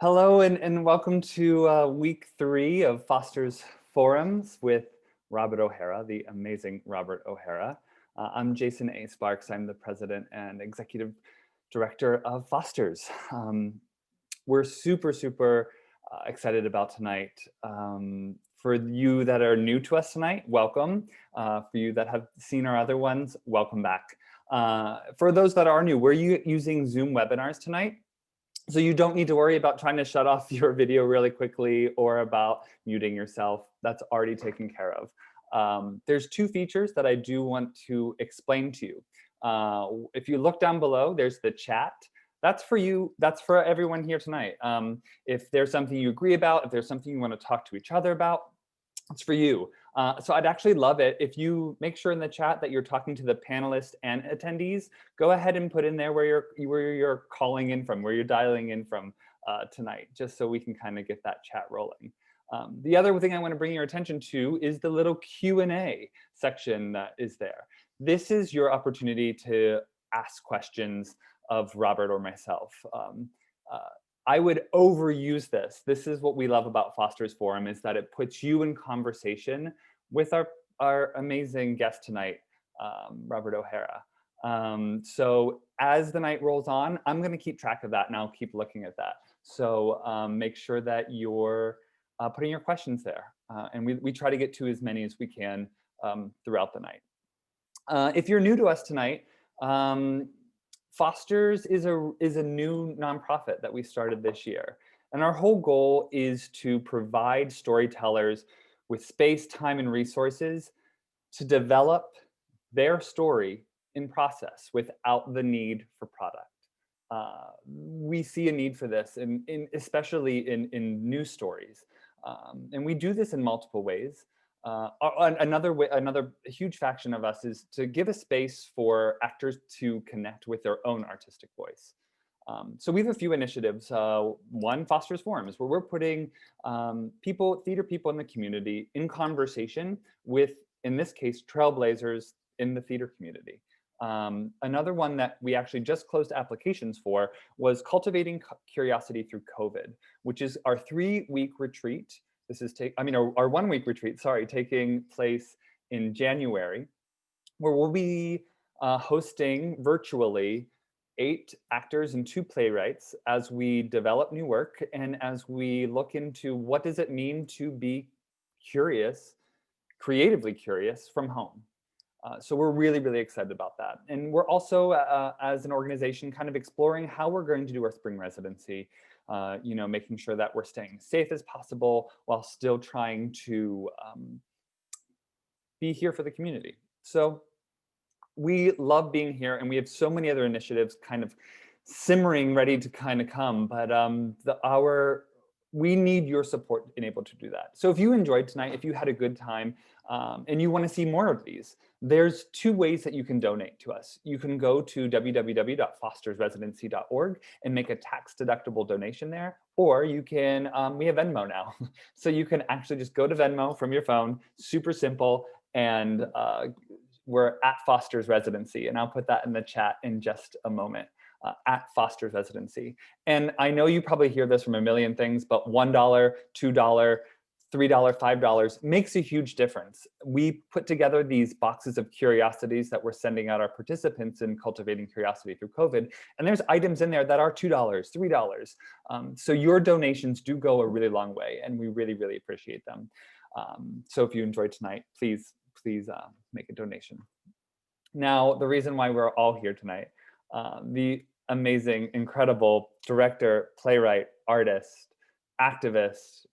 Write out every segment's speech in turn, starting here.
Hello and welcome to week 3 of Foster's Forums with Robert O'Hara, the amazing Robert O'Hara. I'm Jason A. Sparks. I'm the president and executive director of Foster's. We're super excited about tonight. For you that are new to us tonight, welcome. For you that have seen our other ones, welcome back. For those that are new, we're using Zoom webinars tonight. So you don't need to worry about trying to shut off your video really quickly or about muting yourself. That's already taken care of. There's 2 features that I do want to explain to you. If you look down below, there's the chat. That's for you. That's for everyone here tonight. If there's something you agree about, if there's something you want to talk to each other about, it's for you. So I'd actually love it if you make sure in the chat that you're talking to the panelists and attendees. Go ahead and put in there where you're calling in from, where you're dialing in from tonight, just so we can kind of get that chat rolling. The other thing I want to bring your attention to is the little Q&A section that is there. This is your opportunity to ask questions of Robert or myself. I would overuse this. This is what we love about Foster's Forum, is that it puts you in conversation with our amazing guest tonight, Robert O'Hara. So as the night rolls on, I'm going to keep track of that and I'll keep looking at that. So make sure that you're putting your questions there. And we try to get to as many as we can throughout the night. If you're new to us tonight, Foster's is a new nonprofit that we started this year. And our whole goal is to provide storytellers with space, time, and resources to develop their story in process without the need for product. We see a need for this, especially in news stories. And we do this in multiple ways. Another huge faction of us is to give a space for actors to connect with their own artistic voice. So we have a few initiatives. One, Foster's Forums, where we're putting theater people in the community in conversation with, in this case, trailblazers in the theater community. Another one that we actually just closed applications for was Cultivating Curiosity Through COVID, which is our 3-week retreat. This is our 1-week retreat, sorry, taking place in January, where we'll be hosting virtually 8 actors and 2 playwrights as we develop new work and as we look into what does it mean to be curious, creatively curious from home. So we're really excited about that. And we're also, as an organization, kind of exploring how we're going to do our spring residency, making sure that we're staying safe as possible while still trying to be here for the community. So we love being here, and we have so many other initiatives kind of simmering, ready to kind of come, but we need your support in able to do that. So if you enjoyed tonight, if you had a good time, and you want to see more of these, there's 2 ways that you can donate to us. You can go to www.fostersresidency.org and make a tax-deductible donation there, or you can, we have Venmo now. So you can actually just go to Venmo from your phone, super simple, and we're at Foster's Residency, and I'll put that in the chat in just a moment. At Foster's Residency. And I know you probably hear this from a million things, but $1, $2, $3, $5 makes a huge difference. We put together these boxes of curiosities that we're sending out our participants in Cultivating Curiosity Through COVID. And there's items in there that are $2, $3. So your donations do go a really long way, and we really appreciate them. So if you enjoyed tonight, please make a donation. Now, the reason why we're all here tonight, the amazing, incredible director, playwright, artist, activist,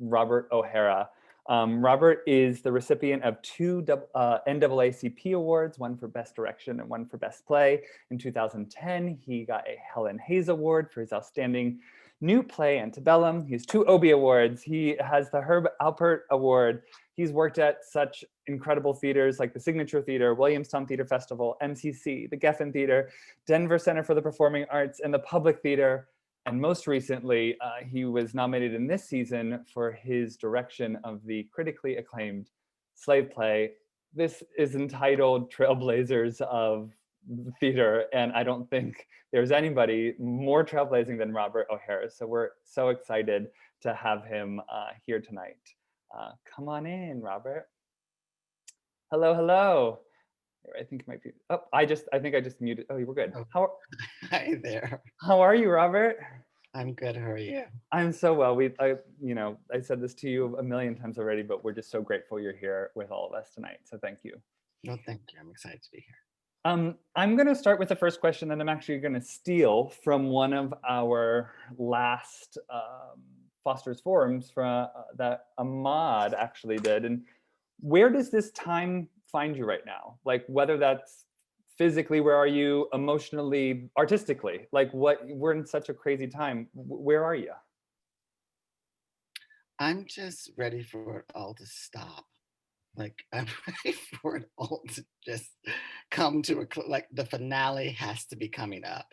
Robert O'Hara. Robert is the recipient of 2 NAACP awards, one for Best Direction and one for Best Play. In 2010, he got a Helen Hayes Award for his outstanding new play, Antebellum. He has 2 Obie Awards. He has the Herb Alpert Award. He's worked at such incredible theaters like the Signature Theater, Williamstown Theater Festival, MCC, the Geffen Theater, Denver Center for the Performing Arts, and the Public Theater. And most recently, he was nominated in this season for his direction of the critically acclaimed slave play. This is entitled Trailblazers of theater, and I don't think there's anybody more trailblazing than Robert O'Hara. So we're so excited to have him here tonight. Come on in, Robert. Hello, hello. I think it might be. Oh, I think I just muted. Oh, you were good. Oh, hi there. How are you, Robert? I'm good. How are you? I'm so well. I said this to you a million times already, but we're just so grateful you're here with all of us tonight. So thank you. No, thank you. I'm excited to be here. I'm going to start with the first question, and I'm actually going to steal from one of our last Foster's Forums that Ahmad actually did. And where does this time find you right now? Like, whether that's physically, where are you, emotionally, artistically? Like, we're in such a crazy time. Where are you? I'm just ready for it all to stop. Like, I'm ready for it all to just come to like the finale has to be coming up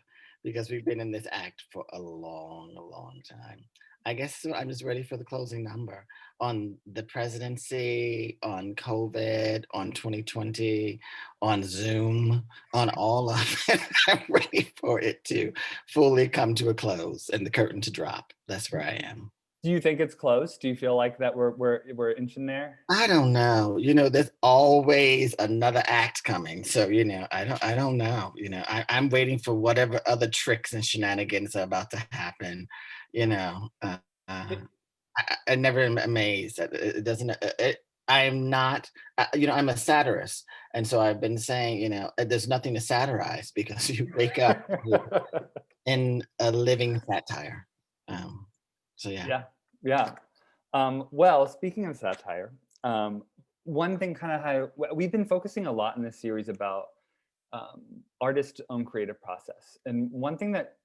because we've been in this act for a long time. I guess so I'm just ready for the closing number on the presidency, on COVID, on 2020, on Zoom, on all of it. I'm ready for it to fully come to a close and the curtain to drop. That's where I am. Do you think it's close? Do you feel like that we're inching there? I don't know. There's always another act coming. So, I don't know. I'm waiting for whatever other tricks and shenanigans are about to happen. You know, uh, uh, I never am amazed. It doesn't. I'm not. I'm a satirist, and so I've been saying, there's nothing to satirize because you wake up in a living satire. Um, so yeah. Yeah, yeah. Well, speaking of satire, one thing kind of how we've been focusing a lot in this series about artists' own creative process. And one thing that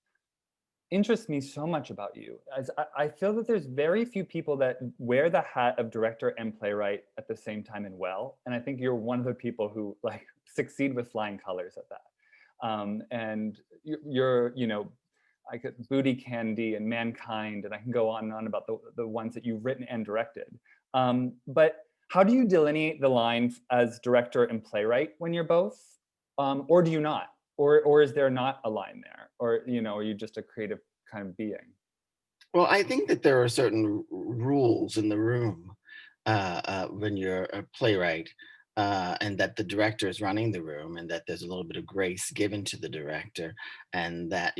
interests me so much about you is I feel that there's very few people that wear the hat of director and playwright at the same time and well. And I think you're one of the people who like succeed with flying colors at that. And you're, I could Booty Candy and Mankind, and I can go on and on about the ones that you've written and directed. But how do you delineate the line as director and playwright when you're both? Or do you not? Or is there not a line there? Or, are you just a creative kind of being? Well, I think that there are certain rules in the room when you're a playwright, and that the director is running the room, and that there's a little bit of grace given to the director, and that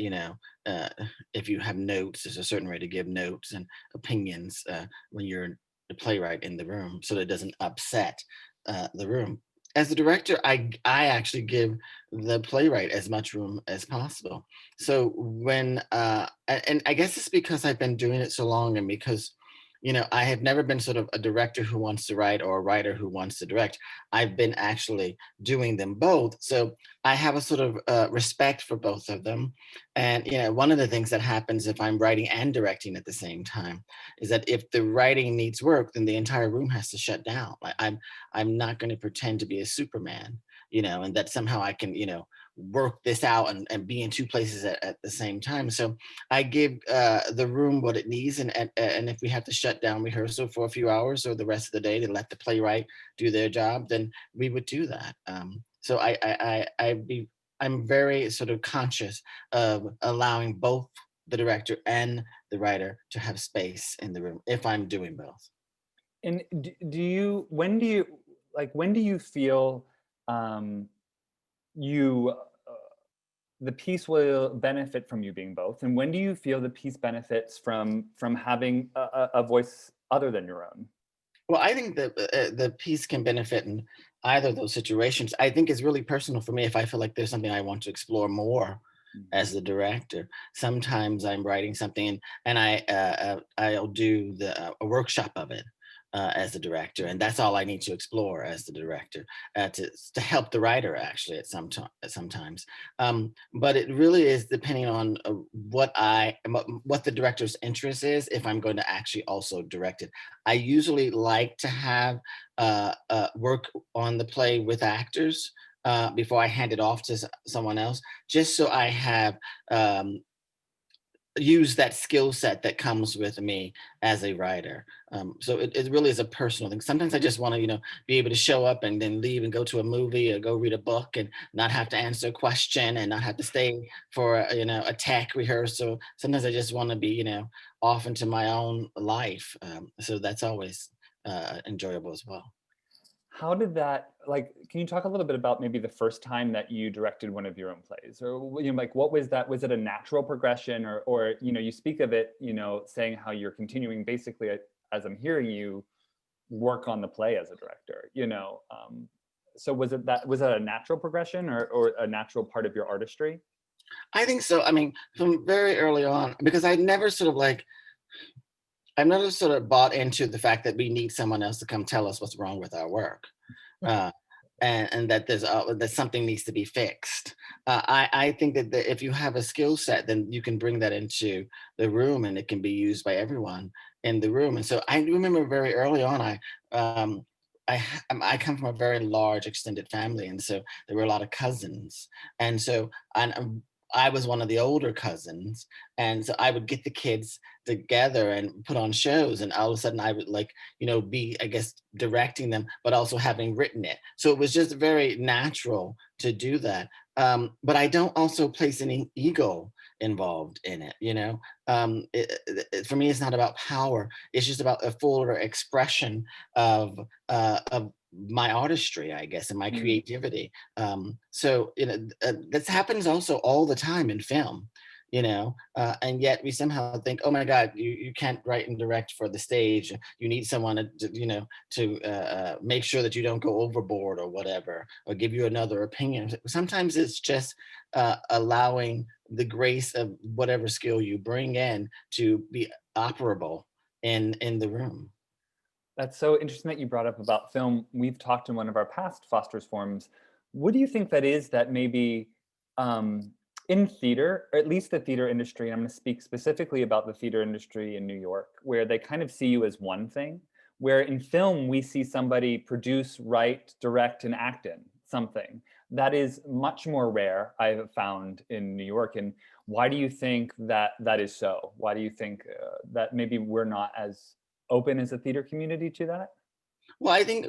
uh, if you have notes, there's a certain way to give notes and opinions when you're the playwright in the room, so that it doesn't upset the room. As the director, I actually give the playwright as much room as possible. So when and I guess it's because I've been doing it so long, and because I have never been sort of a director who wants to write or a writer who wants to direct. I've been actually doing them both, so I have a sort of respect for both of them. And one of the things that happens if I'm writing and directing at the same time is that if the writing needs work, then the entire room has to shut down. I'm not going to pretend to be a Superman, and that somehow I can work this out and be in two places at the same time. So I give the room what it needs, and if we have to shut down rehearsal for a few hours or the rest of the day to let the playwright do their job, then we would do that. So I'm very sort of conscious of allowing both the director and the writer to have space in the room if I'm doing both. And when do you feel you the piece will benefit from you being both, and when do you feel the piece benefits from having a voice other than your own? Well, I think that the piece can benefit in either of those situations. I think it's really personal for me if I feel like there's something I want to explore more as the director. Sometimes I'm writing something and I'll do a workshop of it as the director, and that's all I need to explore as the director to help the writer actually sometimes. But it really is depending on what the director's interest is. If I'm going to actually also direct it, I usually like to have work on the play with actors before I hand it off to someone else, just so I have use that skill set that comes with me as a writer. So it really is a personal thing. Sometimes I just want to, be able to show up and then leave and go to a movie or go read a book and not have to answer a question and not have to stay for, a tech rehearsal. Sometimes I just want to be, off into my own life. So that's always enjoyable as well. How did that, like, can you talk a little bit about maybe the first time that you directed one of your own plays? Or, like, what was that? Was it a natural progression? Or, you speak of it, saying how you're continuing basically, as I'm hearing you, work on the play as a director, so was that a natural progression or a natural part of your artistry? I think so. I mean, from very early on, because I never sort of bought into the fact that we need someone else to come tell us what's wrong with our work. Uh, and that that something needs to be fixed. I think that if you have a skill set, then you can bring that into the room, and it can be used by everyone in the room. And so I remember very early on, I come from a very large extended family, and so there were a lot of cousins, and so I was one of the older cousins, and so I would get the kids together and put on shows, and all of a sudden I would be, I guess, directing them, but also having written it. So it was just very natural to do that. But I don't also place any ego involved in it. For me, it's not about power. It's just about a fuller expression of my artistry, I guess, and my Mm. creativity. So this happens also all the time in film. And yet we somehow think, oh my God, you can't write and direct for the stage. You need someone to make sure that you don't go overboard or whatever, or give you another opinion. Sometimes it's just allowing the grace of whatever skill you bring in to be operable in the room. That's so interesting that you brought up about film. We've talked in one of our past Foster's forums. What do you think that is that maybe in theater, or at least the theater industry, and I'm going to speak specifically about the theater industry in New York, where they kind of see you as one thing, where in film we see somebody produce, write, direct, and act in something. That is much more rare, I've found, in New York. And why do you think that that is so? Why do you think that maybe we're not as open as a theater community to that? Well, I think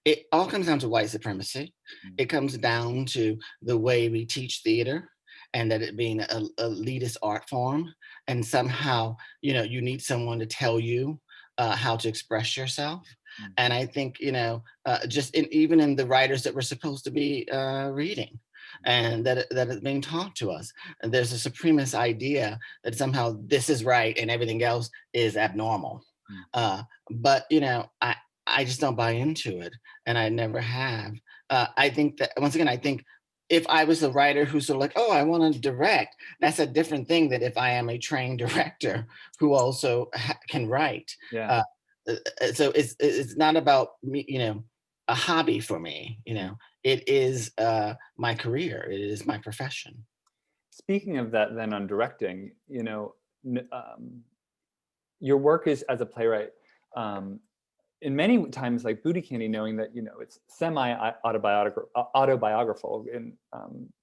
it all comes down to white supremacy. Mm. It comes down to the way we teach theater, and that it being a elitist art form. And somehow, you need someone to tell you how to express yourself. Mm. And I think, even in the writers that we're supposed to be reading, and that is being taught to us. And there's a supremacist idea that somehow this is right and everything else is abnormal. Mm. But I just don't buy into it, and I never have. I think that once again, I think if I was a writer who's sort of like, oh, I want to direct, that's a different thing than if I am a trained director who also can write. Yeah. Uh, so it's not about me, a hobby for me. It is my career. It is my profession. Speaking of that, then on directing, your work is as a playwright. In many times, like Booty Candy, knowing that it's semi autobiographical, and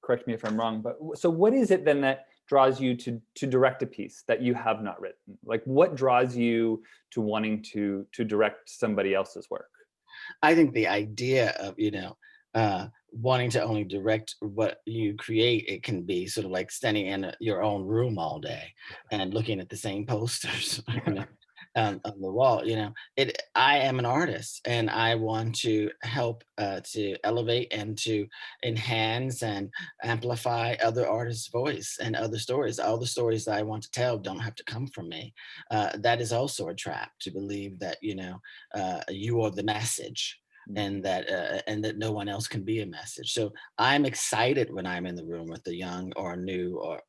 correct me if I'm wrong, but so what is it then that draws you to direct a piece that you have not written? Like, what draws you to wanting to direct somebody else's work? I think the idea of, wanting to only direct what you create, it can be sort of like standing in your own room all day and looking at the same posters, on the wall. I am an artist, and I want to help to elevate and to enhance and amplify other artists' voice and other stories. All the stories that I want to tell don't have to come from me. That is also a trap, to believe that, you are the message, Mm. and that no one else can be a message. So I'm excited when I'm in the room with a young or a new or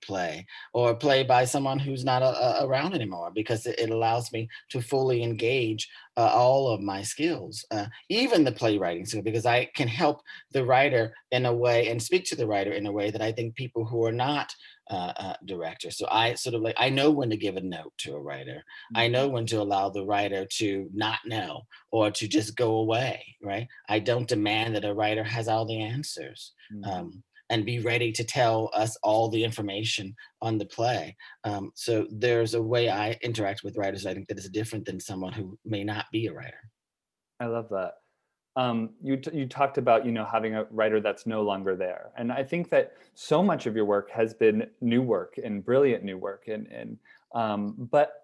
a play by someone who's not around anymore, because it allows me to fully engage all of my skills, even the playwriting skill, because I can help the writer in a way and speak to the writer in a way that I think people who are not directors. So I sort of I know when to give a note to a writer. I Mhm. know when to allow the writer to not know or to just go away, right? I don't demand that a writer has all the answers. Mhm. and be ready to tell us all the information on the play. So there's a way I interact with writers, I think, that is different than someone who may not be a writer. I love that. You talked about, you know, having a writer that's no longer there, and I think that so much of your work has been new work and brilliant new work, but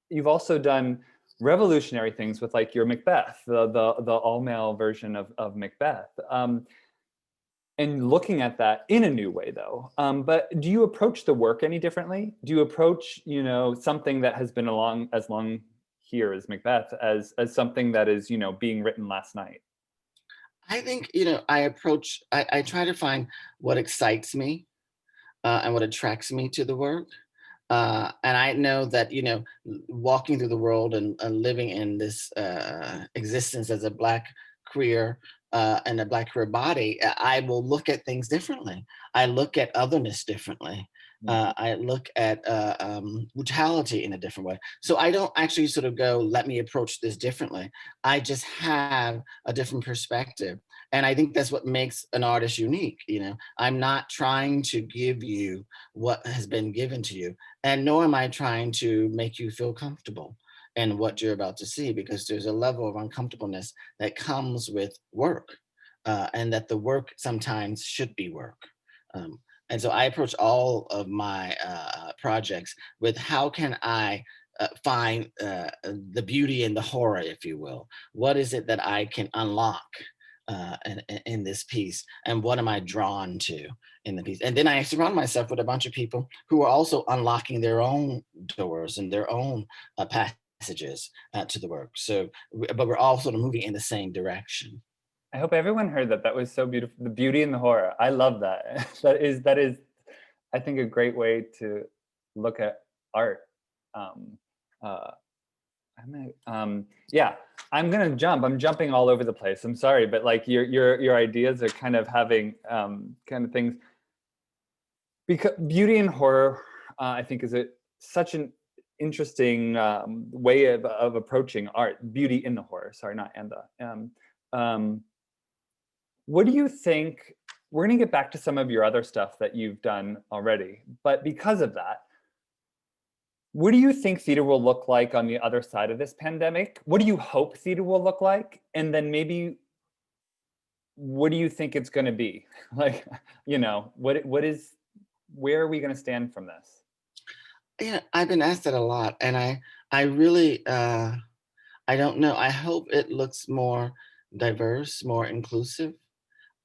you've also done revolutionary things with like your Macbeth, the all male version of Macbeth. And looking at that in a new way, though. But do you approach the work any differently? Do you approach, you know, something that has been along as long here as Macbeth as something that is, you know, being written last night? I think, I try to find what excites me and what attracts me to the work. And I know that, walking through the world and living in this existence as a Black queer and a Black queer body, I will look at things differently. I look at otherness differently. Mm. I look at brutality in a different way. So I don't actually sort of go, let me approach this differently. I just have a different perspective. And I think that's what makes an artist unique. I'm not trying to give you what has been given to you, and nor am I trying to make you feel comfortable in what you're about to see, because there's a level of uncomfortableness that comes with work, and that the work sometimes should be work. Um, and so I approach all of my projects with, how can I find the beauty in the horror, if you will? What is it that I can unlock in this piece? And what am I drawn to in the piece? And then I surround myself with a bunch of people who are also unlocking their own doors and their own passages to the work. So, but we're all sort of moving in the same direction. I hope everyone heard that. That was so beautiful. The beauty in the horror. I love that. That is, I think, a great way to look at art. Um, uh, yeah, I'm gonna jump. I'm jumping all over the place. I'm sorry, but like your ideas are kind of having kind of things. Because beauty and horror, I think, is such an interesting way of approaching art. Beauty in the horror. Sorry, not and the. Um, what do you think? We're going to get back to some of your other stuff that you've done already, but because of that, what do you think theater will look like on the other side of this pandemic? What do you hope theater will look like? And then maybe, what do you think it's going to be? Like, what is, where are we going to stand from this? Yeah, I've been asked that a lot, and I really I don't know. I hope it looks more diverse, more inclusive.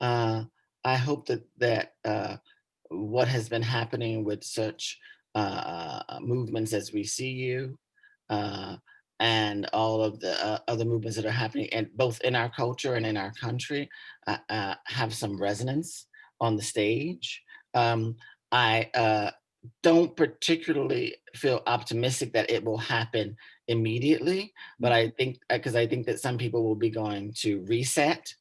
Uh, I hope that what has been happening with such movements as We See You, uh, and all of the other movements that are happening, and both in our culture and in our country, have some resonance on the stage. I don't particularly feel optimistic that it will happen immediately, but I think, because I think that some people will be going to reset,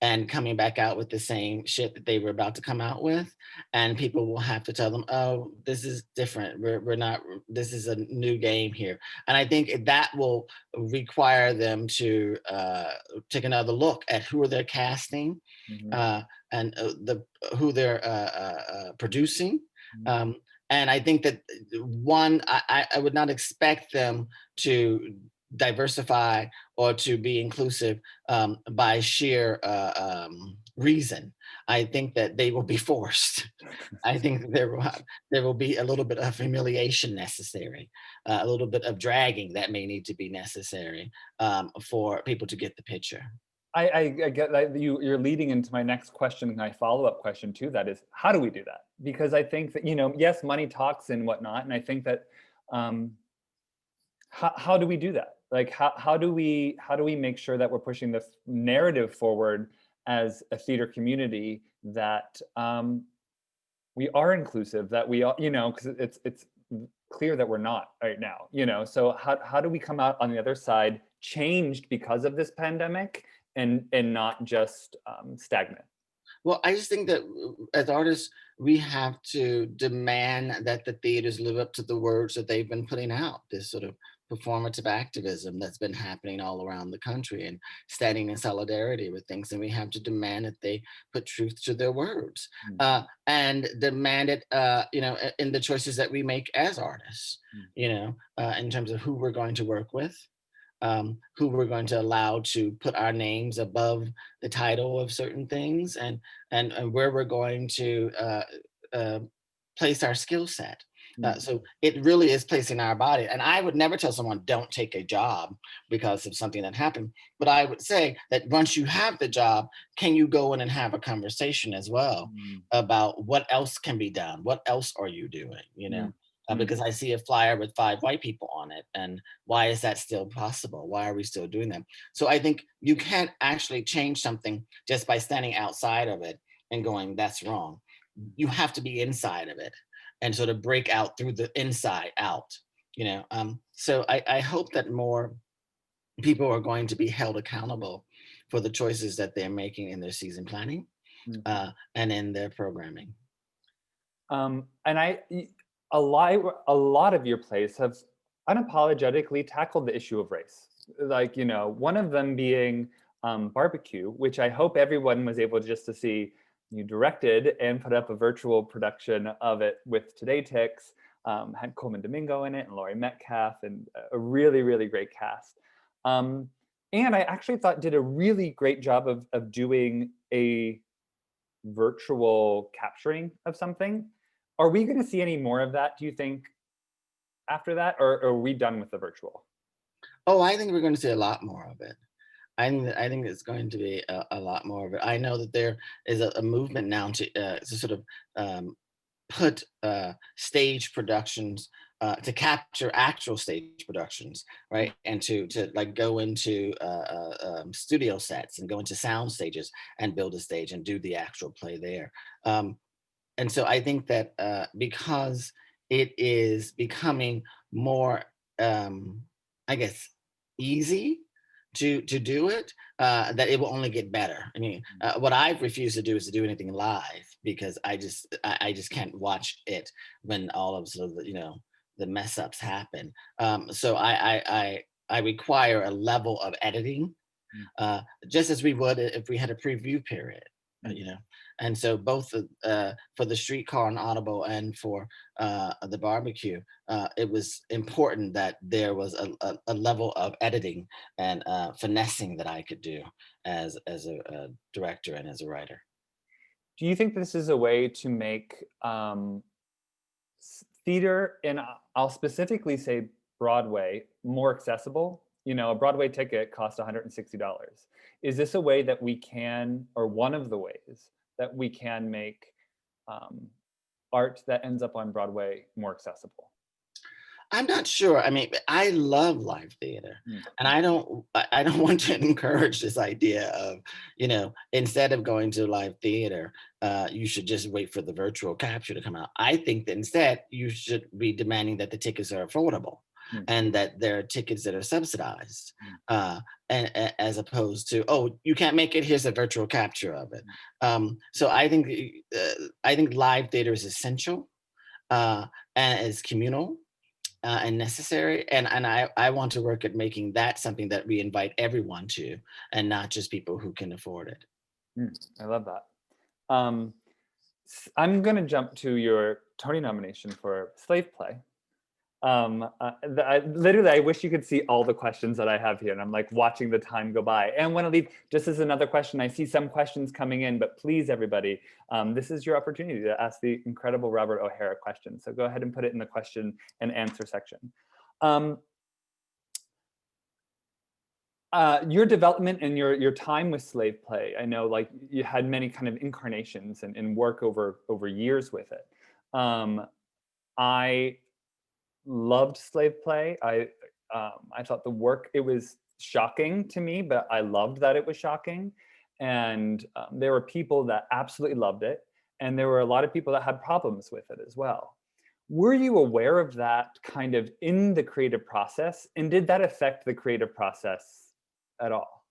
and coming back out with the same shit that they were about to come out with. And people will have to tell them, oh, this is different. We're not, this is a new game here. And I think that will require them to take another look at who they're casting, Mhm. uh, and who they're producing. Mhm. And I think that one, I would not expect them to diversify or to be inclusive by sheer reason. I think that they will be forced. I think that there will be a little bit of humiliation necessary, a little bit of dragging that may need to be necessary for people to get the picture. I get that you're leading into my next question, and my follow-up question to that is, how do we do that? Because I think that, yes, money talks and whatnot, and I think that, um, how do we do that? Like, how do we make sure that we're pushing this narrative forward as a theater community, that we are inclusive, that we are, because it's clear that we're not right now, so how do we come out on the other side changed because of this pandemic, and not just stagnant? Well, I just think that as artists, we have to demand that the theaters live up to the words that they've been putting out. This sort of performative activism that's been happening all around the country and standing in solidarity with things. And we have to demand that they put truth to their words Mm, and demand it, in the choices that we make as artists, mm, in terms of who we're going to work with, who we're going to allow to put our names above the title of certain things, and where we're going to uh, place our skill set. mm, So it really is placing our body. And I would never tell someone don't take a job because of something that happened. But I would say that once you have the job, can you go in and have a conversation as well mm, about what else can be done? What else are you doing? mm, mm, Because I see a flyer with 5 white people on it, and why is that still possible? Why are we still doing that? So I think you can't actually change something just by standing outside of it and going, that's wrong. You have to be inside of it and sort of break out through the inside out. So I hope that more people are going to be held accountable for the choices that they're making in their season planning mm. and in their programming. And a lot of your plays have unapologetically tackled the issue of race. Like, one of them being Barbecue, which I hope everyone was able just to see. You directed and put up a virtual production of it with Today Ticks, had Coleman Domingo in it and Laurie Metcalf, and a really, really great cast. Um, and I actually thought did a really great job of doing a virtual capturing of something. Are we going to see any more of that, do you think, after that? Or are we done with the virtual? Oh, I think we're going to see a lot more of it. I think it's going to be a lot more of it. I know that there is a movement now to sort of um, put stage productions to capture actual stage productions, right? And to like go into studio sets and go into sound stages and build a stage and do the actual play there. Um, and so I think that because it is becoming more, um, I guess, easy to do it, that it will only get better. I mean, what I've refused to do is to do anything live because I just can't watch it when all of sort of the mess ups happen. So I require a level of editing, Mm, just as we would if we had a preview period, mm, you know. And so both for the streetcar and Audible and for the barbecue, it was important that there was a level of editing and finessing that I could do as a director and as a writer. Do you think this is a way to make theater, and I'll specifically say Broadway, more accessible? A Broadway ticket costs $160. Is this a way that we can, or one of the ways that we can make um, art that ends up on Broadway more accessible? I'm not sure. I mean, I love live theater, Mm, and I don't want to encourage this idea of, instead of going to live theater, you should just wait for the virtual capture to come out. I think that instead you should be demanding that the tickets are affordable mm, and that there are tickets that are subsidized, mm, uh, as opposed to, oh, you can't make it. Here's a virtual capture of it. So I think live theater is essential and is communal and necessary. And I want to work at making that something that we invite everyone to, and not just people who can afford it. I love that. Um, I'm going to jump to your Tony nomination for Slave Play. Literally, I wish you could see all the questions that I have here, and I'm like watching the time go by. And want to leave just as another question. I see some questions coming in, but please, everybody, this is your opportunity to ask the incredible Robert O'Hara question. So go ahead and put it in the question and answer section. Your development and your time with Slave Play, I know, like, you had many kind of incarnations and work over years with it. I loved Slave Play. I thought the work, it was shocking to me, but I loved that it was shocking. And there were people that absolutely loved it, and there were a lot of people that had problems with it as well. Were you aware of that kind of in the creative process, and did that affect the creative process at all?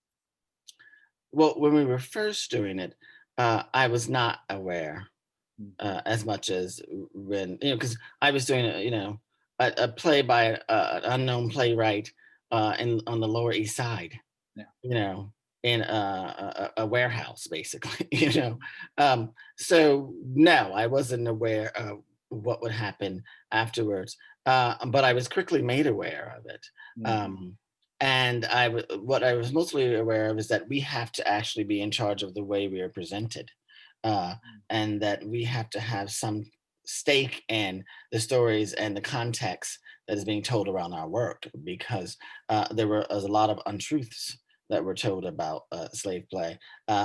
Well, when we were first doing it, I was not aware Mhm. as much as when, because I was doing a play by an unknown playwright in on the Lower East Side, Yeah. you know, in a warehouse, basically, So no, I wasn't aware of what would happen afterwards, but I was quickly made aware of it. Mhm. Um, and what I was mostly aware of is that we have to actually be in charge of the way we are presented, uh, and that we have to have some stake in the stories and the context that is being told around our work, because there was a lot of untruths that were told about slave play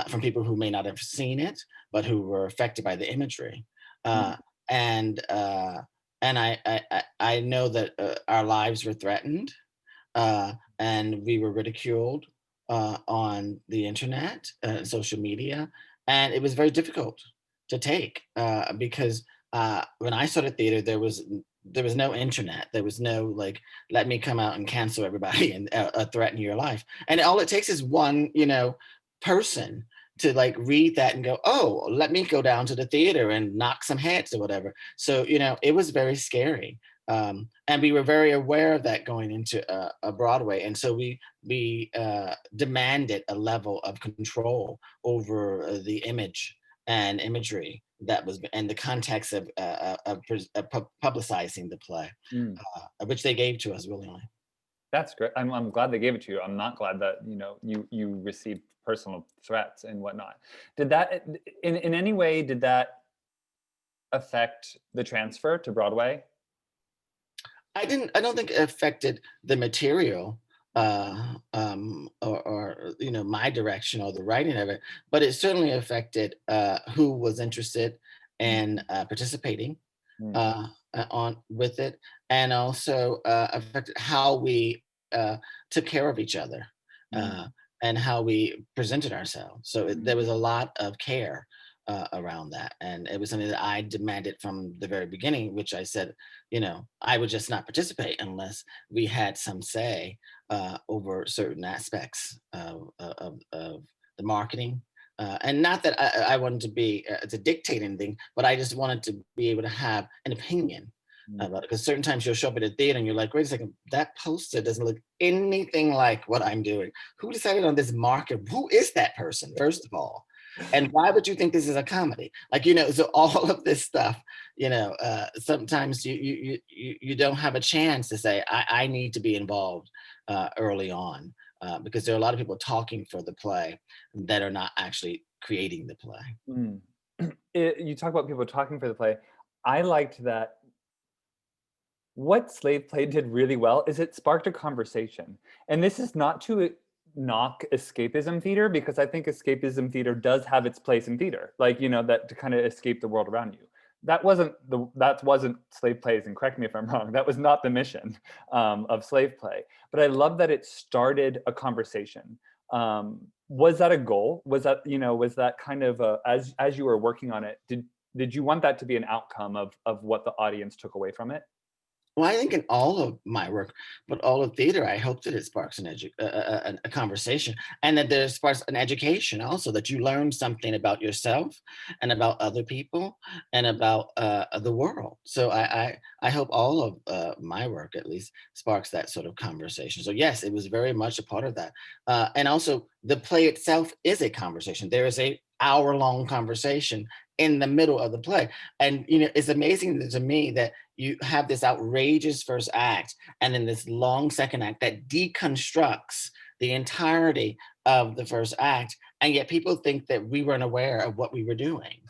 from people who may not have seen it, but who were affected by the imagery. Mm. Uh, and I know that our lives were threatened, and we were ridiculed on the internet, social media, and it was very difficult to take because when I started theater, there was no internet. There was no like, let me come out and cancel everybody and threaten your life. And all it takes is one, person to like read that and go, oh, let me go down to the theater and knock some heads or whatever. So it was very scary, and we were very aware of that going into a Broadway, and so we demanded a level of control over the image and imagery that was and the context of publicizing the play, Mm. which they gave to us willingly. That's great. I'm glad they gave it to you. I'm not glad that, you received personal threats and whatnot. Did that in any way, did that affect the transfer to Broadway? I don't think it affected the material or my direction or the writing of it, but it certainly affected who was interested in Mhm. participating Mm. on with it, and also affected how we took care of each other uh, Mm. and how we presented ourselves. So there was Mhm. a lot of care around that, and it was something that I demanded from the very beginning, which I said, I would just not participate unless we had some say over certain aspects of the marketing. And not that I wanted to be to dictate anything, but I just wanted to be able to have an opinion Mm. about it. Because certain times you'll show up at a theater and you're like, wait a second, that poster doesn't look anything like what I'm doing. Who decided on this marker? Who is that person, first of all? And why would you think this is a comedy? Like, so all of this stuff, sometimes you don't have a chance to say, I need to be involved early on, because there are a lot of people talking for the play that are not actually creating the play. Mm. You talk about people talking for the play. I liked that what Slave Play did really well is it sparked a conversation. And this is not to knock escapism theater, because I think escapism theater does have its place in theater, like, that to kind of escape the world around you. That wasn't slave plays, and correct me if I'm wrong. That was not the mission of slave play. But I love that it started a conversation. Was that a goal? Was that kind of as you were working on it? Did you want that to be an outcome of what the audience took away from it? Well, I think in all of my work, but all of theater, I hope that it sparks a conversation, and that there sparks an education also, that you learn something about yourself and about other people and about the world. So I hope all of my work at least sparks that sort of conversation. So yes, it was very much a part of that, and also the play itself is a conversation. There is a hour-long conversation in the middle of the play, and it's amazing to me that you have this outrageous first act and then this long second act that deconstructs the entirety of the first act, and yet people think that we weren't aware of what we were doing,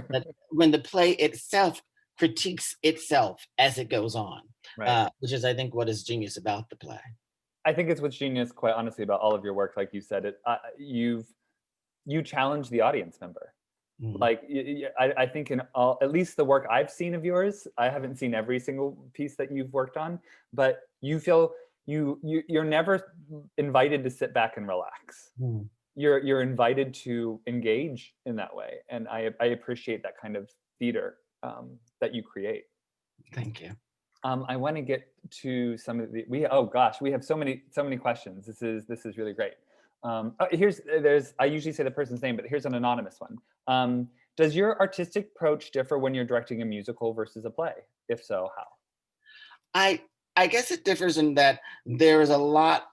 that when the play itself critiques itself as it goes on, Right. which is, I think, what is genius about the play. I think it's what's genius, quite honestly, about all of your work. Like you said, you challenge the audience member. Mhm. Like I think in all, at least the work I've seen of yours, I haven't seen every single piece that you've worked on, but you feel you're never invited to sit back and relax. Mhm. You're invited to engage in that way, and I appreciate that kind of theater that you create. Thank you. I want to get to some of the we oh gosh, we have so many questions. This is really great. I usually say the person's name, but here's an anonymous one. Does your artistic approach differ when you're directing a musical versus a play? If so, how? I I guess it differs in that there is a lot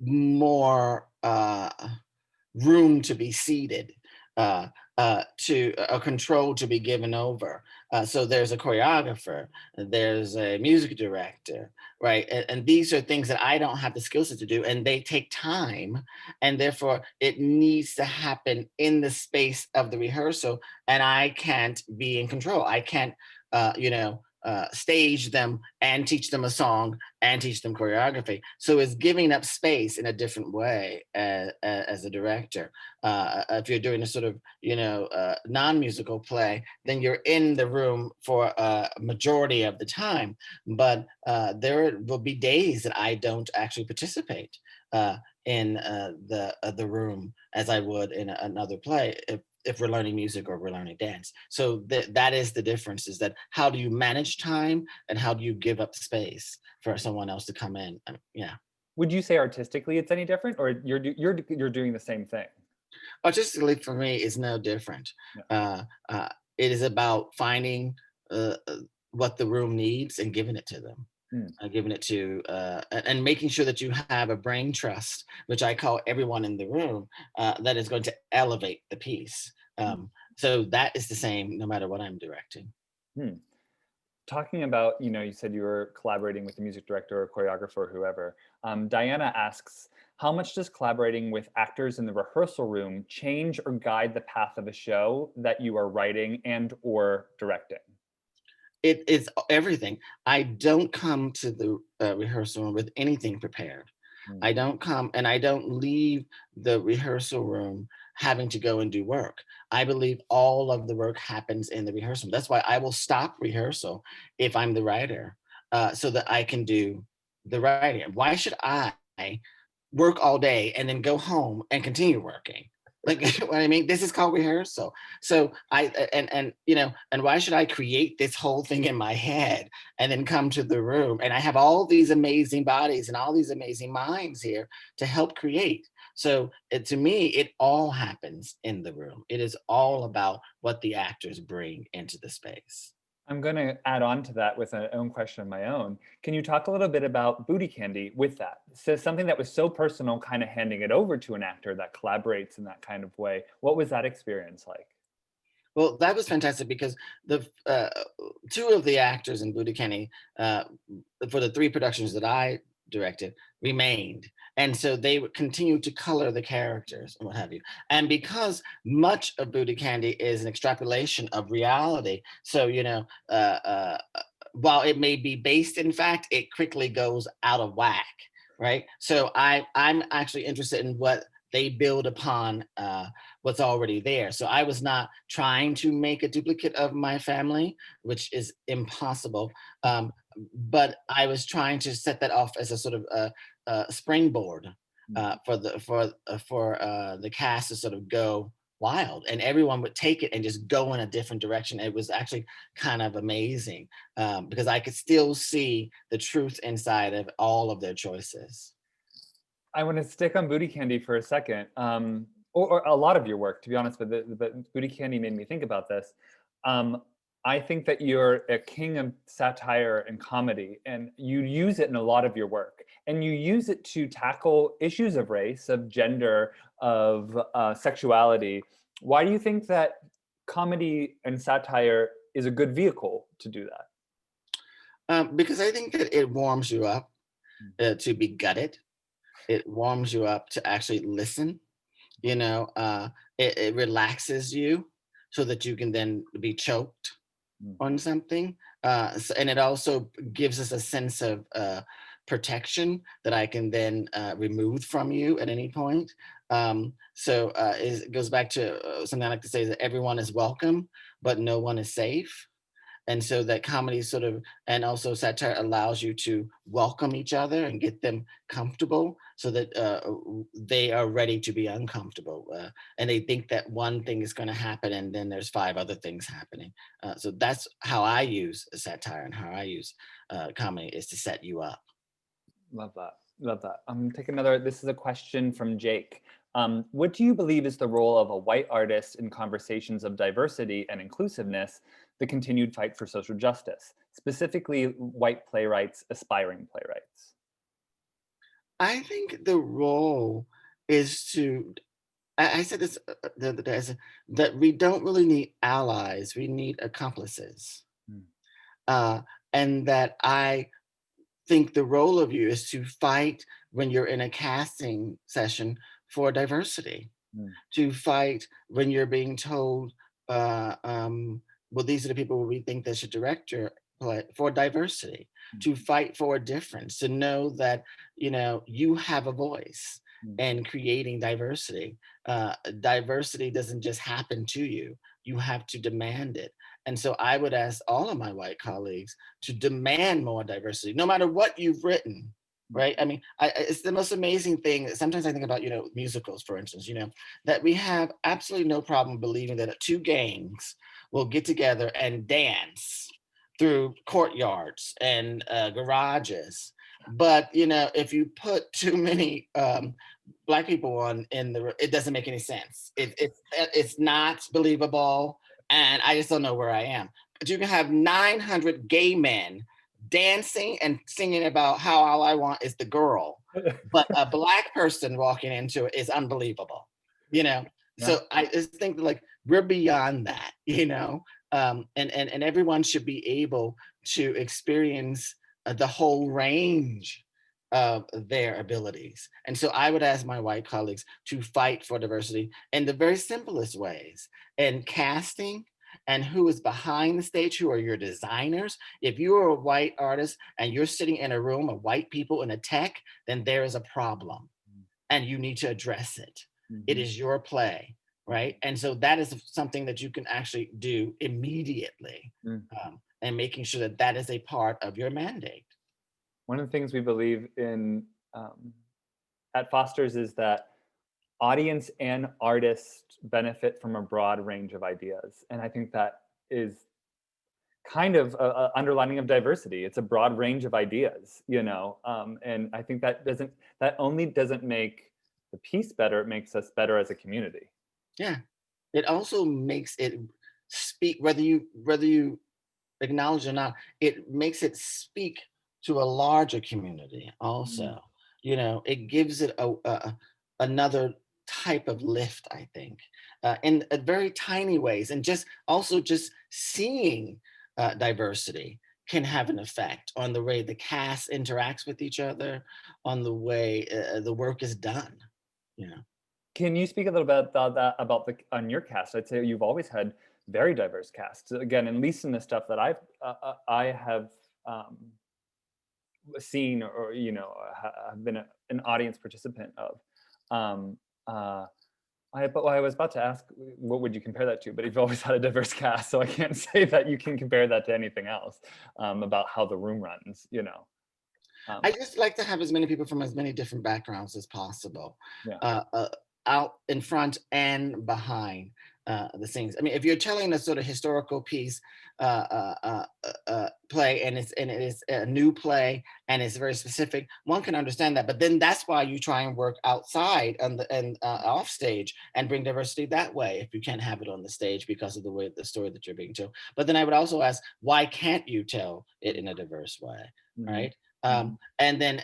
more room to be seated, to a control to be given over. So there's a choreographer, there's a music director, right? And these are things that I don't have the skill set to do, and they take time, and therefore it needs to happen in the space of the rehearsal, and I can't be in control. I can't, stage them and teach them a song and teach them choreography. So it's giving up space in a different way as a director. If you're doing a sort of, non-musical play, then you're in the room for a majority of the time. But there will be days that I don't actually participate in the room as I would in another play. If we're learning music or we're learning dance. So that is the difference, is that how do you manage time and how do you give up space for someone else to come in? Yeah. Would you say artistically it's any different, or you're doing the same thing? Artistically for me is no different. Yeah. It is about finding what the room needs and giving it to them. Hmm. Giving it to and making sure that you have a brain trust, which I call everyone in the room, that is going to elevate the piece. So that is the same no matter what I'm directing. Hmm. Talking about, you said you were collaborating with the music director or choreographer or whoever. Diana asks, how much does collaborating with actors in the rehearsal room change or guide the path of a show that you are writing and or directing? It is everything. I don't come to the rehearsal room with anything prepared. Hmm. I don't come and I don't leave the rehearsal room having to go and do work. I believe all of the work happens in the rehearsal. That's why I will stop rehearsal if I'm the writer, so that I can do the writing. Why should I work all day and then go home and continue working? Like what I mean, this is called rehearsal. So and why should I create this whole thing in my head and then come to the room and I have all these amazing bodies and all these amazing minds here to help create. So to me, it all happens in the room. It is all about what the actors bring into the space. I'm going to add on to that with an own question of my own. Can you talk a little bit about Booty Candy with that? So something that was so personal, kind of handing it over to an actor that collaborates in that kind of way. What was that experience like? Well, that was fantastic because the two of the actors in Buddha Kenny, uh, for the three productions that I directed, remained, and so they would continue to color the characters and what have you. And because much of Buddha Candy is an extrapolation of reality, so while it may be based in fact, it quickly goes out of whack, right? So I'm actually interested in what they build upon what's already there. So I was not trying to make a duplicate of my family, which is impossible. But I was trying to set that off as a sort of springboard for the cast to sort of go wild, and everyone would take it and just go in a different direction. It was actually kind of amazing because I could still see the truth inside of all of their choices. I want to stick on Booty Candy for a second, or a lot of your work, to be honest. But Booty Candy made me think about this. Um, I think that you're a king of satire and comedy, and you use it in a lot of your work. And you use it to tackle issues of race, of gender, of sexuality. Why do you think that comedy and satire is a good vehicle to do that? Because I think that it warms you up to be gutted. It warms you up to actually listen. It relaxes you so that you can then be choked Mm. on something. And it also gives us a sense of protection that I can then remove from you at any point. So it goes back to something I like to say, is that everyone is welcome, but no one is safe. And so that comedy sort of, and also satire, allows you to welcome each other and get them comfortable so that they are ready to be uncomfortable, and they think that one thing is going to happen and then there's five other things happening. So that's how I use satire and how I use comedy, is to set you up. Love that. Love that. Take another. This is a question from Jake. What do you believe is the role of a white artist in conversations of diversity and inclusiveness, the continued fight for social justice, specifically white playwrights, aspiring playwrights? I think the role is to, I said this the other day, I said that we don't really need allies, we need accomplices. Mm, Uh, and that I think the role of you is to fight when you're in a casting session for diversity, mm, to fight when you're being told, well, these are the people we think that should direct your play for diversity, mm, to fight for a difference, to know that, you have a voice mm. in creating diversity. Diversity doesn't just happen to you. You have to demand it. And so I would ask all of my white colleagues to demand more diversity, no matter what you've written, Mm. right? I mean, it's the most amazing thing. Sometimes I think about, musicals, for instance, that we have absolutely no problem believing that two gangs will get together and dance through courtyards and garages. But, if you put too many Black people on it doesn't make any sense. It's not believable. And I just don't know where I am. But you can have 900 gay men dancing and singing about how all I want is the girl, but a Black person walking into it is unbelievable, you know? Yeah. So I just think like we're beyond that, and everyone should be able to experience the whole range of their abilities. And so I would ask my white colleagues to fight for diversity in the very simplest ways, and casting, and who is behind the stage, who are your designers. If you are a white artist and you're sitting in a room of white people in a tech, then there is a problem and you need to address it. It Mhm. is your play, right? And so that is something that you can actually do immediately, Mm. and making sure that that is a part of your mandate. One of the things we believe in um, at Foster's is that audience and artist benefit from a broad range of ideas. And I think that is kind of a underlining of diversity. It's a broad range of ideas, and I think that only doesn't make the piece better, it makes us better as a community. Yeah. It also makes it speak, whether you acknowledge or not, it makes it speak to a larger community Mm, also. It gives it another type of lift, I think, in very tiny ways. And just seeing diversity can have an effect on the way the cast interacts with each other, on the way the work is done. You know. Can you speak a little bit about that about the on your cast? I'd say you've always had very diverse casts. Again, at least in the stuff that I have um, seen, or have been an audience participant of. Um, uh, but I was about to ask, what would you compare that to? But you've always had a diverse cast, so I can't say that you can compare that to anything else about how the room runs. I Um, just like to have as many people from as many different backgrounds as possible, yeah. uh, uh, out in front and behind the scenes. I mean, if you're telling a sort of historical piece, play, and it is a new play and it's very specific, one can understand that. But then that's why you try and work outside and off stage and bring diversity that way. If you can't have it on the stage because of the way the story that you're being told. But then I would also ask, why can't you tell it in a diverse way, Mhm, right? Um, mhm. and then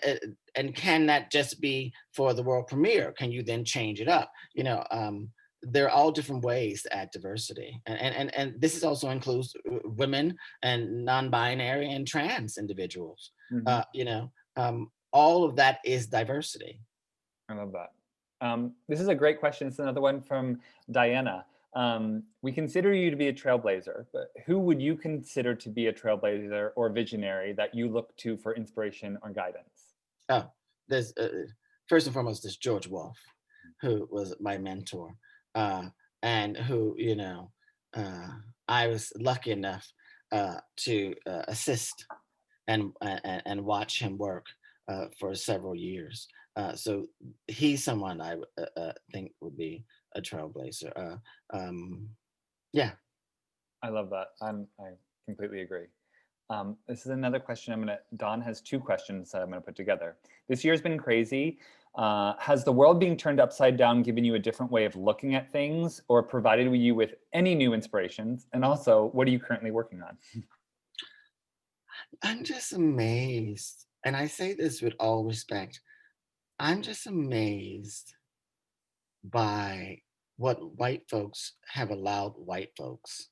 and can that just be for the world premiere? Can you then change it up? There are all different ways to add diversity, and this is also includes women and non-binary and trans individuals. Mhm. All of that is diversity. I love that. This is a great question. It's another one from Diana. We consider you to be a trailblazer, but who would you consider to be a trailblazer or visionary that you look to for inspiration or guidance? Oh, there's first and foremost, there's George Wolf, who was my mentor, uh, and who, uh, I was lucky enough to assist and watch him work for several years. So he's someone I think would be a trailblazer. Yeah. I love that. I completely agree. This is another question. Don has two questions that I'm gonna put together. This year's been crazy. Has the world being turned upside down given you a different way of looking at things or provided you with any new inspirations? And also, what are you currently working on? I'm just amazed. And I say this with all respect. I'm just amazed by what white folks have allowed white folks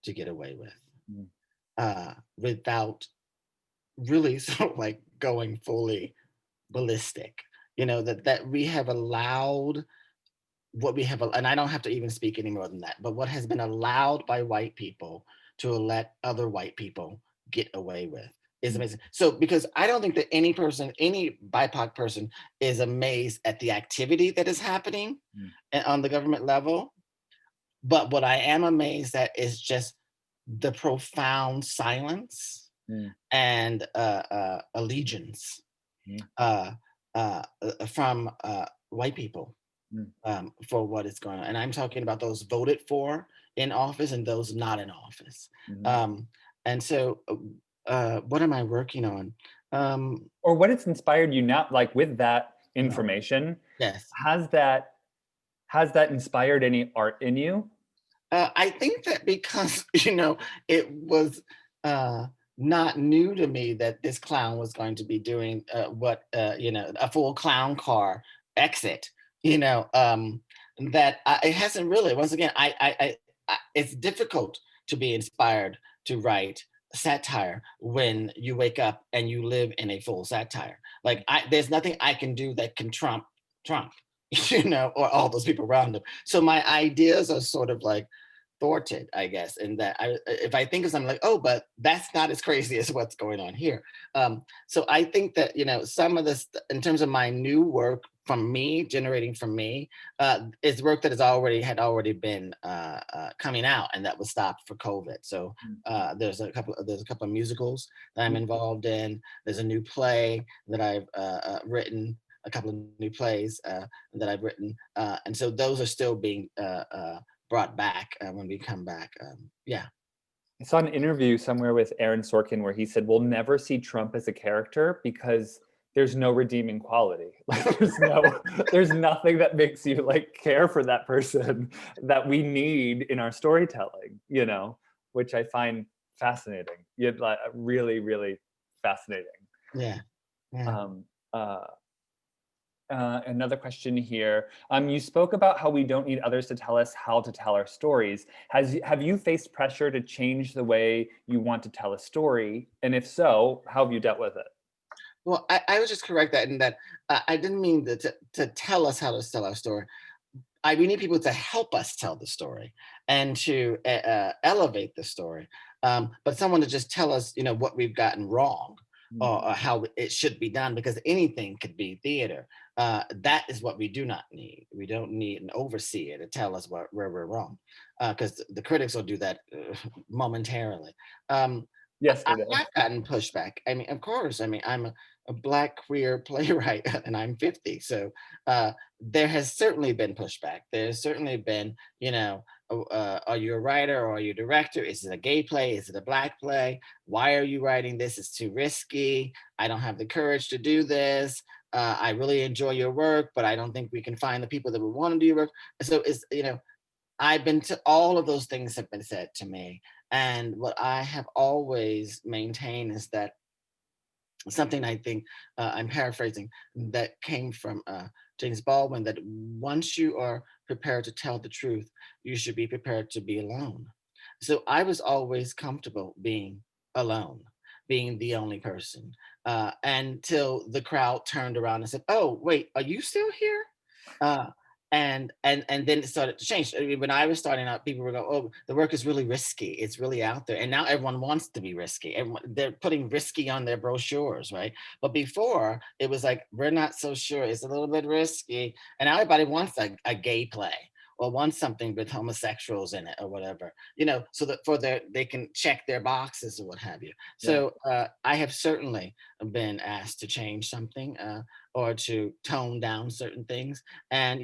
to get away with Mm, without really sort of like going fully ballistic. That we have allowed what we have, and I don't have to even speak any more than that, but what has been allowed by white people to let other white people get away with is mm, amazing. So, because I don't think that any person, any BIPOC person is amazed at the activity that is happening mm, on the government level. But what I am amazed at is just the profound silence mm, and allegiance mm, uh, from white people mm, for what is going on. And I'm talking about those voted for in office and those not in office. mhm. Um, and so, what am I working on? Um, Or what it's inspired you now, like with that yeah, information, yes. has that has that inspired any art in you? I think that because, it was not new to me that this clown was going to be doing a full clown car exit, that it hasn't really, once again, it's difficult to be inspired to write satire when you wake up and you live in a full satire. Like, there's nothing I can do that can Trump, or all those people around him. So my ideas are sort of like thwarted, I guess, in that if I think of something like, oh, but that's not as crazy as what's going on here. So I think that, some of this, in terms of my new work from me, generating from me, is work that had already been coming out, and that was stopped for COVID. So Mm, there's a couple of musicals that I'm mm. involved in. There's a new play that I've written. A couple of new plays that I've written, and so those are still being brought back when we come back. Yeah, I saw an interview somewhere with Aaron Sorkin where he said, "We'll never see Trump as a character because there's no redeeming quality. Like there's nothing that makes you like care for that person that we need in our storytelling, which I find fascinating. Like really, really fascinating. yeah, yeah. Um, uh, Another question here. You spoke about how we don't need others to tell us how to tell our stories. Have you faced pressure to change the way you want to tell a story? And if so, how have you dealt with it? Well, I would just correct that in that I didn't mean to tell us how to tell our story. We need people to help us tell the story and to elevate the story. But someone to just tell us, what we've gotten wrong, Mm, or how it should be done, because anything could be theater. That is what we do not need. We don't need an overseer to tell us where we're wrong, because the critics will do that momentarily. Um, yes, I they do. have gotten pushback. I mean, of course. I mean, I'm a Black queer playwright, and I'm 50. So there has certainly been pushback. There's certainly been, are you a writer or are you a director? Is it a gay play? Is it a Black play? Why are you writing this? It's too risky. I don't have the courage to do this. I really enjoy your work, but I don't think we can find the people that would want to do your work. So I've been to all of those things have been said to me. And what I have always maintained is that something I think I'm paraphrasing that came from James Baldwin, that once you are prepared to tell the truth, you should be prepared to be alone. So I was always comfortable being alone, being the only person, until the crowd turned around and said, "Oh, wait, are you still here?" Uh, and then it started to change. I mean, when I was starting out, people were going, "Oh, the work is really risky. It's really out there." And now everyone wants to be risky. They're putting risky on their brochures, right? But before, it was like, "We're not so sure. It's a little bit risky." And now everybody wants a gay play or wants something with homosexuals in it or whatever, so that they can check their boxes or what have you. Yeah. So I have certainly been asked to change something or to tone down certain things, and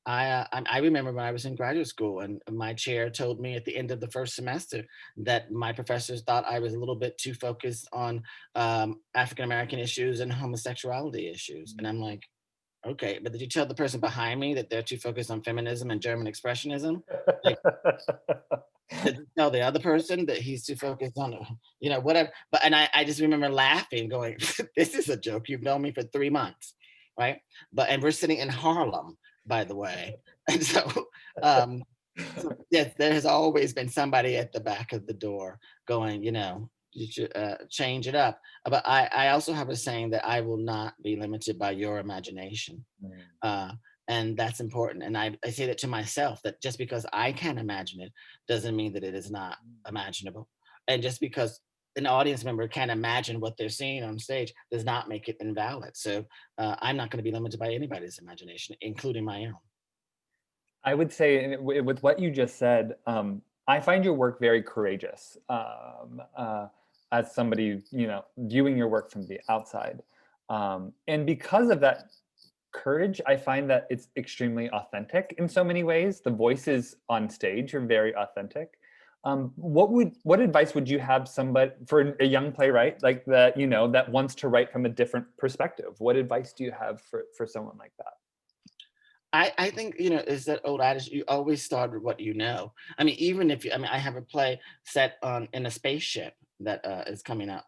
I remember when I was in graduate school, and my chair told me at the end of the first semester that my professors thought I was a little bit too focused on African American issues and homosexuality issues. And I'm like, okay, but did you tell the person behind me that they're too focused on feminism and German expressionism? Like, did you tell the other person that he's too focused on, whatever? But and I just remember laughing, going, "This is a joke. You've known me for 3 months, right?" And we're sitting in Harlem, by the way, and um, so yes, there has always been somebody at the back of the door going, you should change it up. But I also have a saying that I will not be limited by your imagination. Mm. Uh, and that's important. And I say that to myself, that just because I can imagine it doesn't mean that it is not imaginable. And just because an audience member can imagine what they're seeing on stage does not make it invalid. So I'm not going to be limited by anybody's imagination, including my own. I would say, with what you just said, I find your work very courageous, as somebody, viewing your work from the outside. And because of that courage, I find that it's extremely authentic in so many ways. The voices on stage are very authentic. What advice would you have somebody for a young playwright like that, that wants to write from a different perspective? What advice do you have for someone like that? I think, is that old adage, you always start with what you know. I mean, even if you, I mean, I have a play set on in a spaceship that is coming out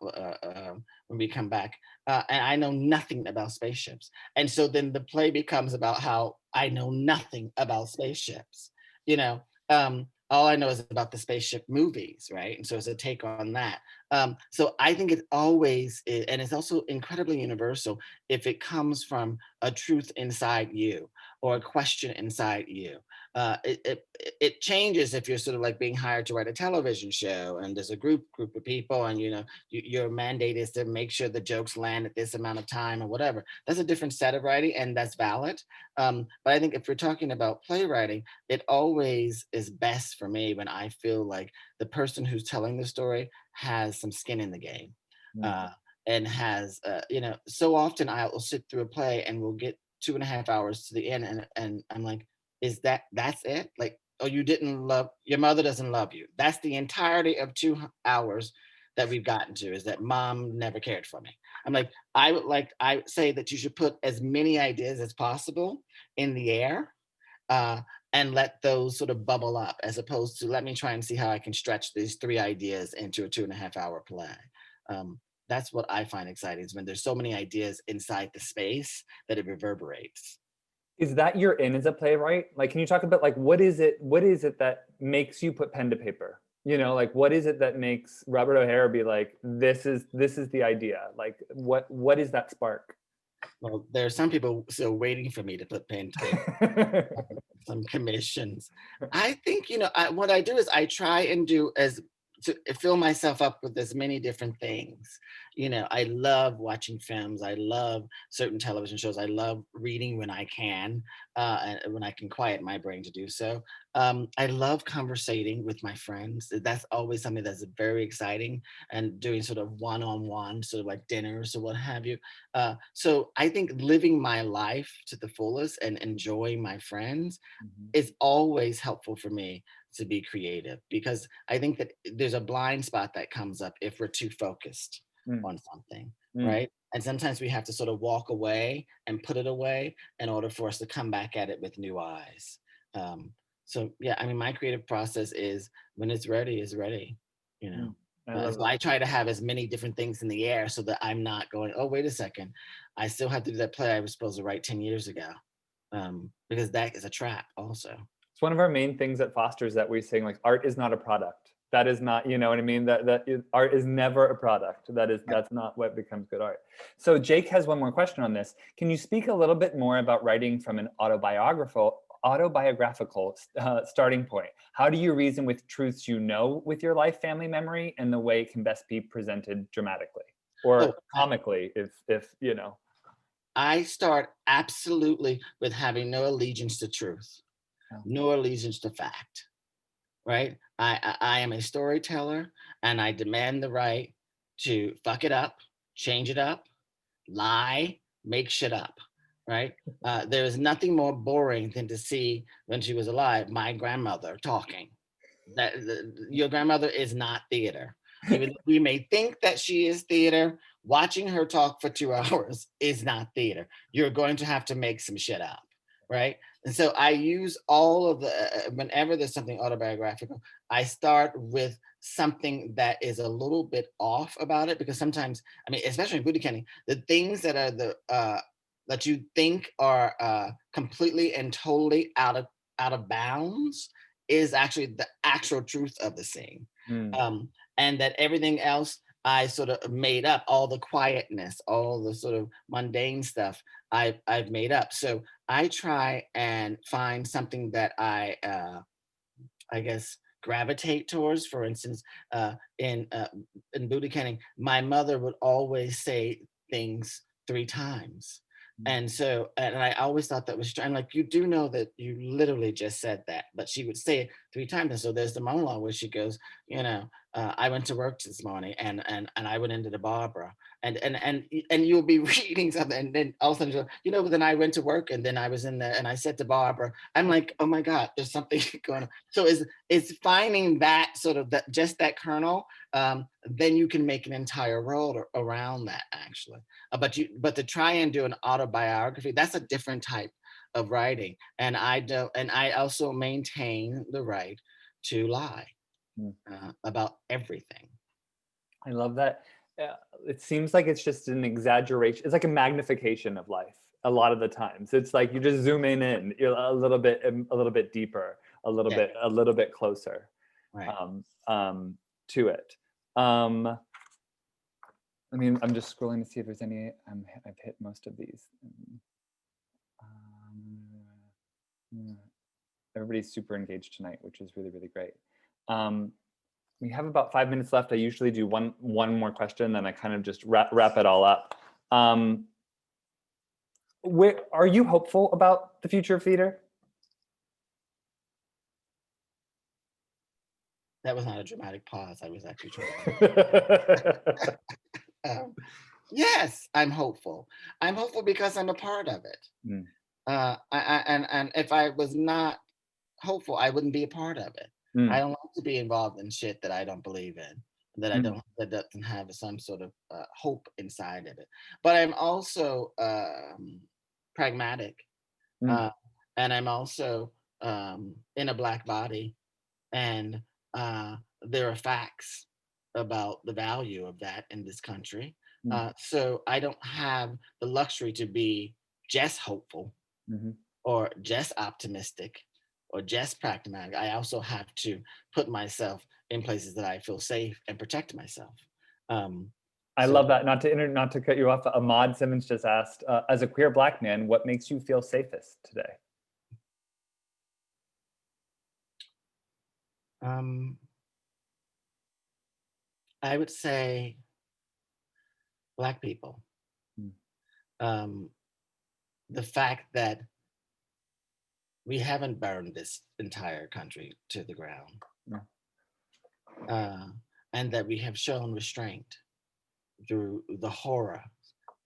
when we come back. And I know nothing about spaceships. And so then the play becomes about how I know nothing about spaceships. All I know is about the spaceship movies, right? And so it's a take on that. So I think it always is, and it's also incredibly universal if it comes from a truth inside you or a question inside you. It changes if you're sort of like being hired to write a television show, and there's a group of people, and your mandate is to make sure the jokes land at this amount of time or whatever. That's a different set of writing, and that's valid. But I think if we're talking about playwriting, it always is best for me when I feel like the person who's telling the story has some skin in the game. Mm. Uh, and has, so often I will sit through a play and we'll get 2.5 hours to the end, and I'm like, that's it? Like, oh, you didn't love your mother doesn't love you. That's the entirety of 2 hours that we've gotten to, is that mom never cared for me. I'm like, I say that you should put as many ideas as possible in the air, uh, and let those sort of bubble up, as opposed to let me try and see how I can stretch these 3 ideas into a 2.5 hour play. That's what I find exciting, is when there's so many ideas inside the space that it reverberates. Is that your in as a playwright? Like, can you talk about, like, what is it that makes you put pen to paper? Like, what is it that makes Robert O'Hara be like, this is the idea? Like, what is that spark? Well, there are some people still waiting for me to put pen to paper, some commissions. I think, what I do is I try and do as to fill myself up with as many different things. I love watching films. I love certain television shows. I love reading when I can, and when I can quiet my brain to do so. I love conversating with my friends. That's always something that's very exciting, and doing sort of one-on-one, sort of like dinners or what have you. So I think living my life to the fullest and enjoying my friends Mhm. is always helpful for me to be creative, because I think that there's a blind spot that comes up if we're too focused Mm, on something, mm. right? And sometimes we have to sort of walk away and put it away in order for us to come back at it with new eyes. Um, so yeah, I mean, my creative process is when it's ready, it's ready, you know. Mm. I love So that. I try to have as many different things in the air so that I'm not going, oh, wait a second, I still have to do that play I was supposed to write 10 years ago, because that is a trap also. It's one of our main things at Foster's that we sing, like, art is not a product. That is not, you know what I mean? Art is never a product. That's not what becomes good art. So Jake has one more question on this. Can you speak a little bit more about writing from an autobiographical starting point? How do you reason with truths you know with your life, family, memory, and the way it can best be presented dramatically Oh, or comically, if you know? I start absolutely with having no allegiance to truth, Yeah. no allegiance to fact, right? I am a storyteller, and I demand the right to fuck it up, change it up, lie, make shit up. right? There is nothing more boring than to see, when she was alive, my grandmother talking. Your grandmother is not theater. Even though we may think that she is theater, watching her talk for 2 hours is not theater. You're going to have to make some shit up, right? And so I use all of the, whenever there's something autobiographical, I start with something that is a little bit off about it, because sometimes, I mean, especially in booty canning, the things that are that you think are completely and totally out of bounds is actually the actual truth of the scene. Mm. And that everything else I sort of made up, all the quietness, all the sort of mundane stuff I've made up. So I try and find something that I guess gravitate towards. For instance, in booty canning, my mother would always say things 3 times. And so, and I always thought that was strange. Like, you do know that you literally just said that, but she would say it 3 times. And so there's the monologue where she goes, I went to work this morning, and I went into the Barbara, and you'll be reading something, and then all of a sudden, but then I went to work, and then I was in there, and I said to Barbara, I'm like, oh my God, there's something going on. So it's finding that sort of just that kernel. Then you can make an entire world around that, actually. But to try and do an autobiography, that's a different type of writing, and I also maintain the right to lie about everything. I love that. It seems like it's just an exaggeration. It's like a magnification of life. A lot of the times, it's like you just zoom in. You're a little bit deeper, a little bit closer, Right. To it. I mean, I'm just scrolling to see if there's any. I've hit most of these. Everybody's super engaged tonight, which is really, really great. We have about 5 minutes left. I usually do one more question, then I kind of just wrap it all up. Are you hopeful about the future of theater? That was not a dramatic pause. I was actually trying. Yes, I'm hopeful. I'm hopeful because I'm a part of it. Mm. And if I was not hopeful, I wouldn't be a part of it. I don't like to be involved in shit that I don't believe in, that doesn't have some sort of hope inside of it. But I'm also pragmatic, and I'm also in a Black body, and there are facts about the value of that in this country. So I don't have the luxury to be just hopeful or just optimistic or just pragmatic. I also have to put myself in places that I feel safe and protect myself. I love that. Not to cut you off, Ahmad Simmons just asked, as a queer Black man, what makes you feel safest today? I would say Black people. The fact that we haven't burned this entire country to the ground, and that we have shown restraint through the horror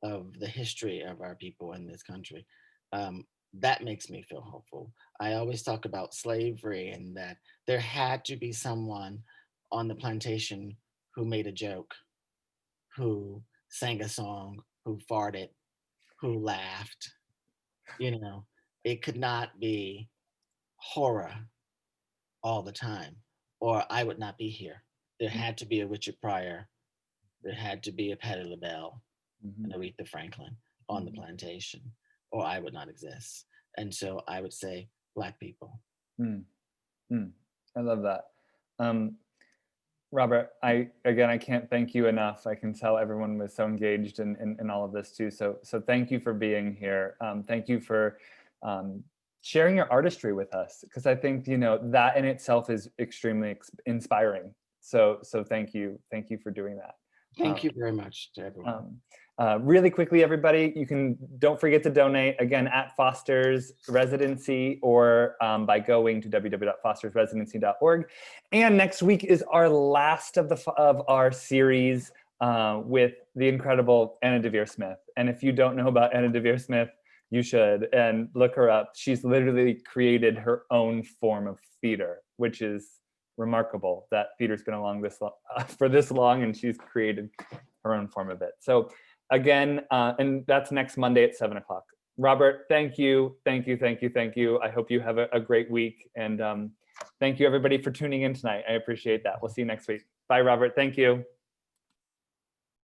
of the history of our people in this country. That makes me feel hopeful. I always talk about slavery, and that there had to be someone on the plantation who made a joke, who sang a song, who farted, who laughed. It could not be horror all the time, or I would not be here. There had to be a Richard Pryor. There had to be a Patti LaBelle and Aretha Franklin on the plantation, or I would not exist. And so I would say Black people. I love that. Robert, I can't thank you enough. I can tell everyone was so engaged in all of this too. So thank you for being here. Thank you for sharing your artistry with us, because I think that in itself is extremely inspiring. So thank you for doing that. Thank you very much to everyone. Really quickly, everybody, don't forget to donate, again, at Foster's Residency, or by going to www.fostersresidency.org. And next week is our last of our series with the incredible Anna Deavere Smith. And if you don't know about Anna Deavere Smith, You should, and look her up. She's literally created her own form of theater, which is remarkable that theater's been along for this long, and she's created her own form of it. So again, and that's next Monday at 7 o'clock. Robert, thank you, thank you, thank you, thank you. I hope you have a great week, and thank you everybody for tuning in tonight. I appreciate that. We'll see you next week. Bye, Robert. Thank you.